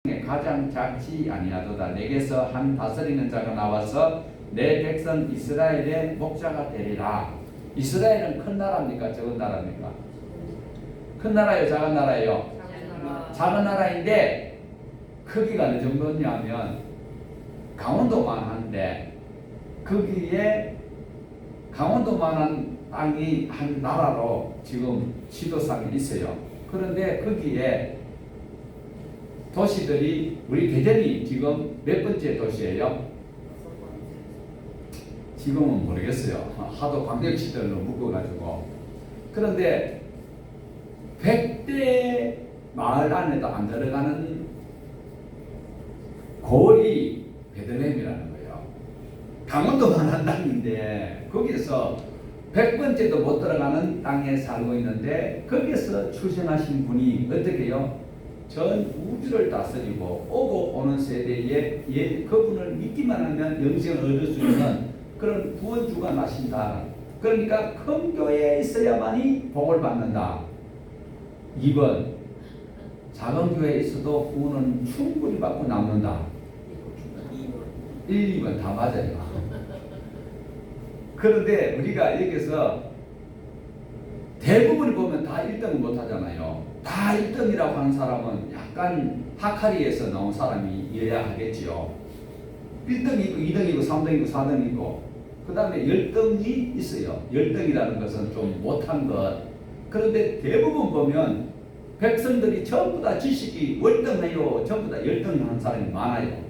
가장 작지 아니하도다. 내게서 한 다스리는 자가 나와서 내 백성 이스라엘의 목자가 되리라. 이스라엘은 큰 나라입니까? 적은 나라입니까? 큰 나라예요? 작은 나라예요? 작은 나라인데 크기가 어느 정도냐면 강원도만 한데 거기에 강원도만한 땅이 한 나라로 지금 지도상에 있어요. 그런데 거기에 도시들이 우리 대전이 지금 몇 번째 도시예요? 지금은 모르겠어요. 하도 광역시들로 묶어가지고. 그런데 100대 마을 안에도 안 들어가는 고을이 베들레헴이라는 거예요. 강원도만 한 땅인데 거기서 100번째도 못 들어가는 땅에 살고 있는데 거기서 출생하신 분이 어떻게 해요? 전 우주를 다스리고 오고 오는 세대에 그분을 믿기만 하면 영생을 얻을 수 있는 그런 구원주가 나신다. 그러니까 큰 교회에 있어야만이 복을 받는다. 2번 작은 교회에 있어도 구원은 충분히 받고 남는다. 1, 2번 다 맞아요. 그런데 우리가 여기서 대부분이 보면 다 1등을 못 하잖아요. 다 1등이라고 하는 사람은 약간 하카리에서 나온 사람이어야 하겠지요. 1등이고 2등이고 3등이고 4등이고 그 다음에 10등이 있어요. 10등이라는 것은 좀 못한 것. 그런데 대부분 보면 백성들이 전부 다 지식이 월등해요. 전부 다 10등하는 사람이 많아요.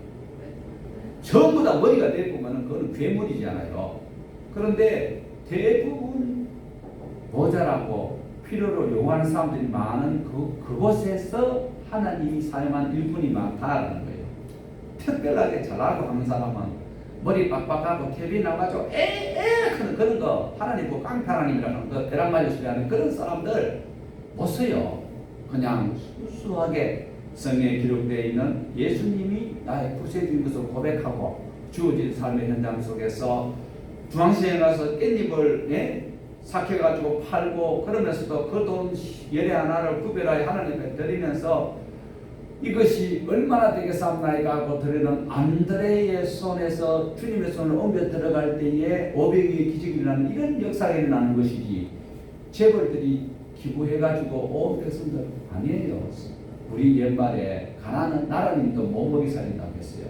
전부 다 머리가 되고면 그거는 괴물이잖아요. 그런데 대부분 모자라고 필요로 요구하는 사람들이 많은 그곳에서 하나님이 사용한 일꾼이 많다라는 거예요. 특별하게 잘하고 하는 사람은 머리 빡빡하고 탭이 나가지고 그런 거 하나님 뭐 깡패 하나님이라는 거 대랑말려 소리 하는 그런 사람들 못 써요. 그냥 수수하게 성경에 기록되어 있는 예수님이 나의 구세주인 것을 고백하고 주어진 삶의 현장 속에서 중앙시장에 가서 깻잎을 삭혀가지고 팔고 그러면서도 그 돈 열에 하나를 구별하여 하나님께 드리면서 이것이 얼마나 되겠사옵나이까 하고 드리는 안드레의 손에서 주님의 손을 옮겨 들어갈 때에 500의 기적이 일어나는 이런 역사가 일어나는 것이지 재벌들이 기부해가지고 온 백성들 아니에요. 우리 옛말에 가난한 나라님도 못 먹이 살린다고 했어요.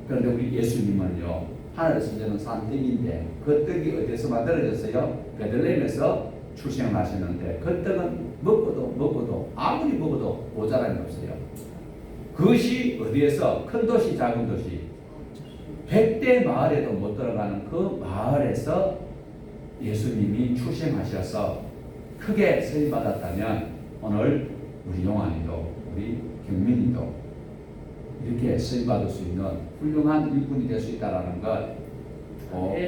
그런데 우리 예수님은요 하늘에서 주는 산 떡인데 그 떡이 어디서 만들어졌어요? 베들레헴에서 출생을 하셨는데 그 떡은 먹어도 아무리 먹어도 모자람이 없어요. 그것이 어디에서? 큰 도시 작은 도시 100대 마을에도 못 들어가는 그 마을에서 예수님이 출생하셔서 크게 쓰임받았다면 오늘 우리 용환이도 우리 경민이도 이렇게 쓰임받을 수 있는 훌륭한 일꾼이 될 수 있다는 것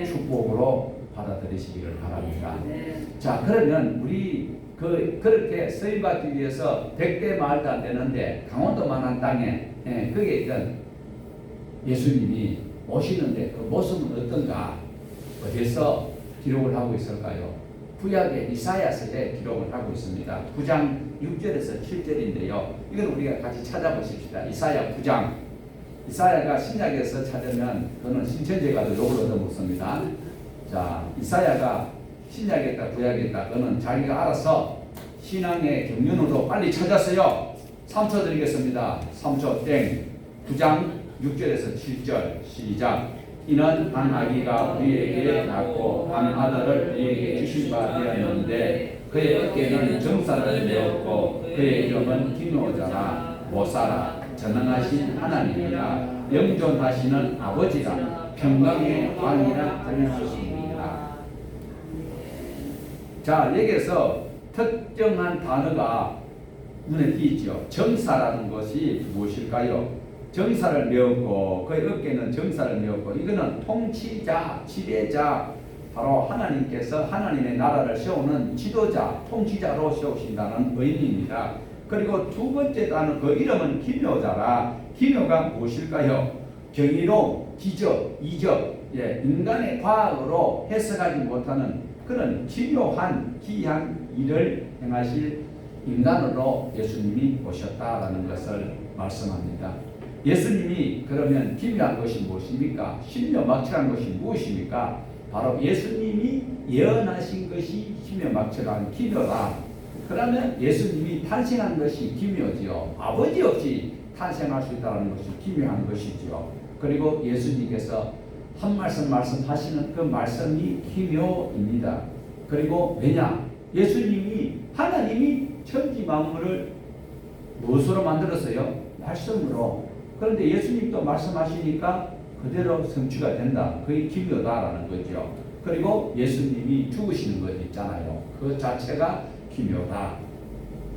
축복으로 받아들이시기를 바랍니다. 자, 그러면 우리 그렇게 쓰임받기 위해서 100대 마을도 안 되는데 강원도만한 땅에 거기에 있던 예수님이 오시는데 그 모습은 어떤가? 어디서 기록을 하고 있을까요? 구약의 이사야서에 기록을 하고 있습니다. 9장 6절에서 7절인데요. 이건 우리가 같이 찾아보십시다. 이사야 9장. 이사야가 신약에서 찾으면 그는 신천지가 욕을 얻어먹습니다. 자, 이사야가 신약에 있다 구약에 있다 그는 자기가 알아서 신앙의 경륜으로 빨리 찾았어요. 3초 드리겠습니다. 3초 땡. 9장 6절에서 7절 시작. 이는 한 아기가 우리에게 낳고 한 아들을 우리에게 주신 바 되었는데 그의 어깨는 정사를 메었고 그의 이름은 기묘자라 모사라 전능하신 하나님이라 영존하시는 아버지라 평강의 왕이라 전명하십니다. 자, 여기에서 특정한 단어가 눈에 띄죠. 정사라는 것이 무엇일까요? 정사를 메었고 그의 어깨는 정사를 메었고 이거는 통치자, 지배자, 바로 하나님께서 하나님의 나라를 세우는 지도자, 통치자로 세우신다는 의미입니다. 그리고 두 번째 단어 그 이름은 기묘자라. 기묘가 무엇일까요? 경이로움, 기적, 이적, 인간의 과학으로 해석하지 못하는 그런 기묘한 기이한 일을 행하실 인간으로 예수님이 오셨다라는 것을 말씀합니다. 예수님이 그러면 기묘한 것이 무엇입니까? 신묘막측한 것이 무엇입니까? 바로 예수님이 예언하신 것이 신묘막측한 기묘다. 그러면 예수님이 탄생한 것이 기묘지요. 아버지 없이 탄생할 수 있다는 것이 기묘한 것이지요. 그리고 예수님께서 한 말씀 말씀하시는 그 말씀이 기묘입니다. 그리고 왜냐? 예수님이 하나님이 천지 만물을 무엇으로 만들었어요? 말씀으로. 그런데 예수님도 말씀하시니까 그대로 성취가 된다. 그게 기묘다라는 거죠. 그리고 예수님이 죽으시는 것 있잖아요. 그 자체가 기묘다.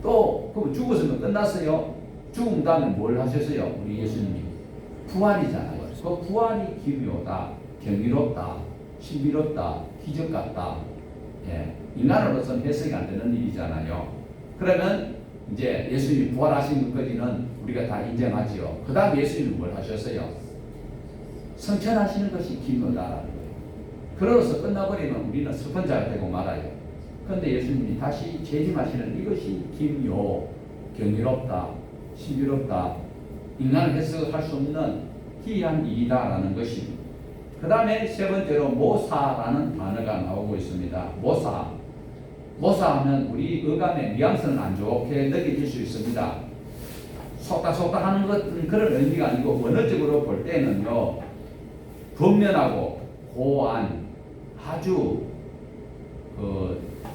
또 그럼 죽었으면 끝났어요. 죽은 다음에 뭘 하셨어요? 우리 예수님이 부활이잖아요. 그 부활이 기묘다, 경이롭다, 신비롭다, 기적 같다. 예, 인간으로서는 해석이 안 되는 일이잖아요. 그러면 이제 예수님이 부활하신 것까지는 우리가 다 인정하지요. 그 다음 예수님은 뭘 하셨어요? 성천하시는 것이 기묘다라는 거예요. 그러고서 끝나버리면 우리는 스펀지가 되고 말아요. 그런데 예수님이 다시 재림하시는 이것이 기묘, 경이롭다, 신비롭다, 인간은 해석할 수 없는 희한 일이다라는 것입니다. 그 다음에 세 번째로 모사라는 단어가 나오고 있습니다. 모사하면 우리 어감의 뉘앙스는 안 좋게 느껴질 수 있습니다. 속닥속닥 하는 것은 그런 의미가 아니고 원어적으로 볼 때는요, 분명하고 고안, 아주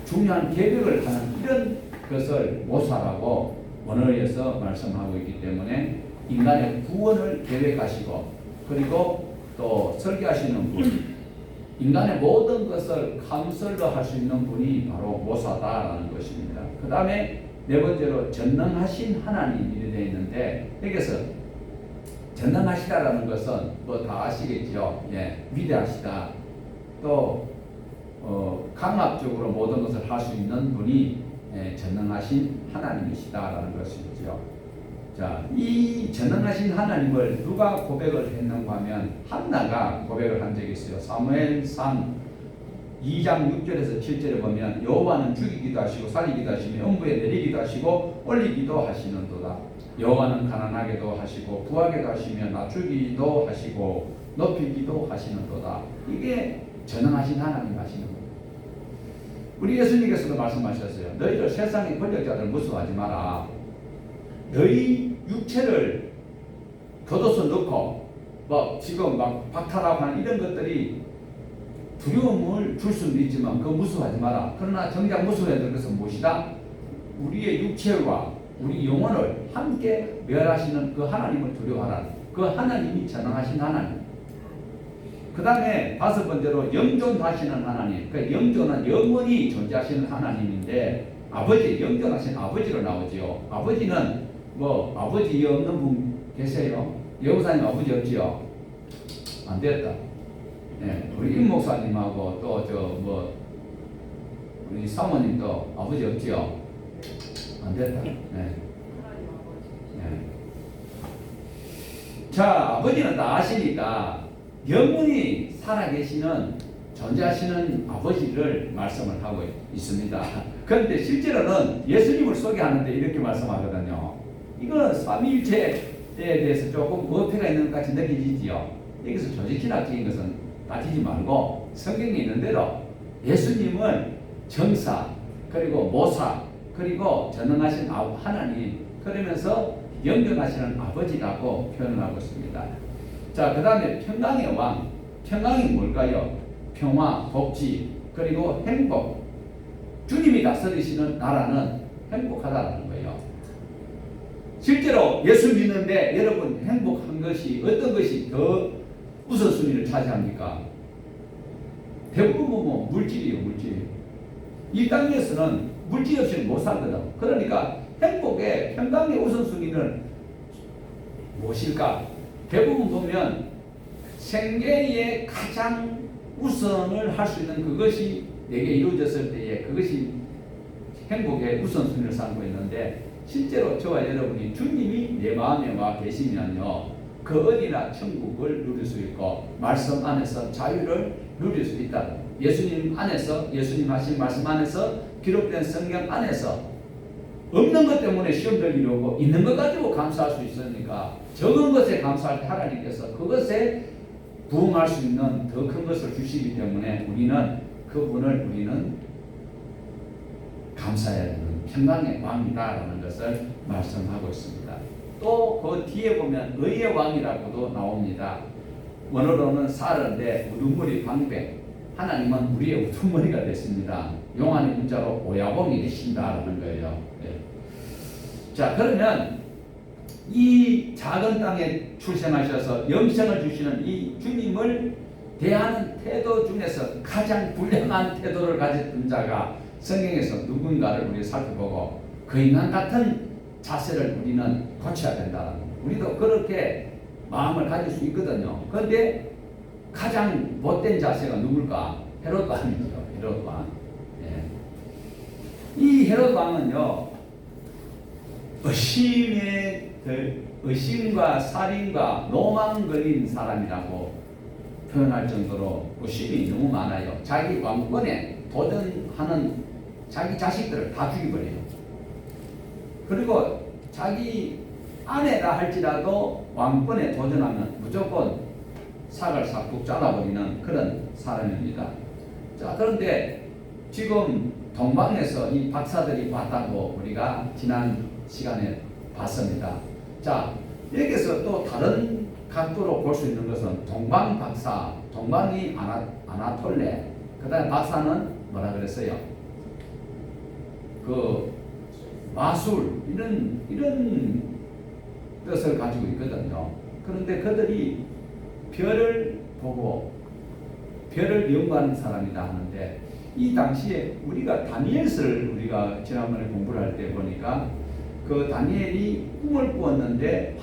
중요한 계획을 하는 이런 것을 모사라고 원어에서 말씀하고 있기 때문에 인간의 구원을 계획하시고, 그리고 또 설계하시는 분, 인간의 모든 것을 카운슬러 할 수 있는 분이 바로 모사다라는 것입니다. 그 다음에 네 번째로 전능하신 하나님이 되어 있는데, 여기서 전능하시다라는 것은 뭐 다 아시겠죠. 예, 위대하시다. 또 강압적으로 모든 것을 할 수 있는 분이 전능하신 하나님이시다라는 것이죠. 자, 이 전능하신 하나님을 누가 고백을 했는가 하면 한나가 고백을 한 적이 있어요. 사무엘상 2장 6절에서 7절에 보면 여호와는 죽이기도 하시고 살리기도 하시며 음부에 내리기도 하시고 올리기도 하시는도다. 여호와는 가난하게도 하시고 부하게도 하시며 낮추기도 하시고 높이기도 하시는도다. 이게 전능하신 하나님 하시는 거예요. 우리 예수님께서도 말씀하셨어요. 너희들 세상의 권력자들 무서워하지 마라. 너희 육체를 걷어서 넣고 지금 박탈하고 하는 이런 것들이 두려움을 줄 수는 있지만 그거 무서워하지 마라. 그러나 정작 무서워해야 될 것은 무엇이다? 우리의 육체와 우리 영혼을 함께 멸하시는 그 하나님을 두려워하라. 그 하나님이 전능하신 하나님. 그 다음에 다섯 번째로 영존하시는 하나님. 그 영존은 영원히 존재하시는 하나님인데, 아버지, 영존하신 아버지로 나오지요. 아버지는 아버지 없는 분 계세요? 여우사님 아버지 없지요? 안 됐다. 네, 우리 임 목사님하고 또 우리 사모님도 아버지 없지요? 안 됐다. 네. 네. 자, 아버지는 다 아시니까 영원히 살아계시는 존재하시는 아버지를 말씀을 하고 있습니다. 그런데 실제로는 예수님을 소개하는데 이렇게 말씀하거든요. 이거는 삼위일체에 대해서 조금 어폐가 있는 것 같이 느껴지지요. 여기서 조직신학적인 것은 따지지 말고 성경에 있는 대로 예수님은 정사, 그리고 모사, 그리고 전능하신 하나님, 그러면서 영존하시는 아버지라고 표현을 하고 있습니다. 자, 그 다음에 평강의 왕. 평강이 뭘까요? 평화, 복지, 그리고 행복. 주님이 다스리시는 나라는 행복하다는 거예요. 실제로 예수 믿는데 여러분 행복한 것이 어떤 것이 더 우선순위를 차지합니까? 대부분 물질이에요, 물질. 이 땅에서는 물질 없이는 못 살거든. 그러니까 행복의 평강의 우선순위는 무엇일까? 대부분 보면 생계의 가장 우선을 할 수 있는 그것이 내게 이루어졌을 때에 그것이 행복의 우선순위를 삼고 있는데, 실제로 저와 여러분이 주님이 내 마음에 와 계시면요, 그 어디나 천국을 누릴 수 있고 말씀 안에서 자유를 누릴 수 있다. 예수님 안에서, 예수님 하신 말씀 안에서, 기록된 성경 안에서 없는 것 때문에 시험들 이루고 있는 것 가지고 감사할 수 있으니까 적은 것에 감사할 때 하나님께서 그것에 부응할 수 있는 더 큰 것을 주시기 때문에 우리는 감사해야 되는 평강의 왕이다라는 것을 말씀하고 있습니다. 또 그 뒤에 보면 의의 왕이라고도 나옵니다. 원어로는 사르인데 우두머리 방백, 하나님은 우리의 우두머리가 됐습니다. 용안의 문자로 오야봉이 되신다라는 거예요. 네. 자, 그러면 이 작은 땅에 출생하셔서 영생을 주시는 이 주님을 대하는 태도 중에서 가장 불량한 태도를 가졌던 자가 성경에서 누군가를 우리 살펴보고 그 인간 같은 자세를 우리는 고쳐야 된다는 거예요. 우리도 그렇게 마음을 가질 수 있거든요. 그런데 가장 못된 자세가 누굴까? 헤롯 왕이죠. 헤롯 왕. 예. 이 헤롯 왕은요, 의심과 살인과 노망 걸린 사람이라고 표현할 정도로 의심이 너무 많아요. 자기 왕권에 도전하는 자기 자식들을 다 죽여버려요. 그리고 자기 아내라 할지라도 왕권에 도전하면 무조건 삭을 싹둑 잘라버리는 그런 사람입니다. 자, 그런데 지금 동방에서 이 박사들이 왔다고 우리가 지난 시간에 봤습니다. 자, 여기서 또 다른 각도로 볼 수 있는 것은 동방 박사, 동방이 아나톨레, 그 다음에 박사는 뭐라 그랬어요? 그 마술, 이런 뜻을 가지고 있거든요. 그런데 그들이 별을 보고 별을 연구하는 사람이다 하는데, 이 당시에 우리가 다니엘서를 우리가 지난번에 공부를 할 때 보니까 그 다니엘이 꿈을 꾸었는데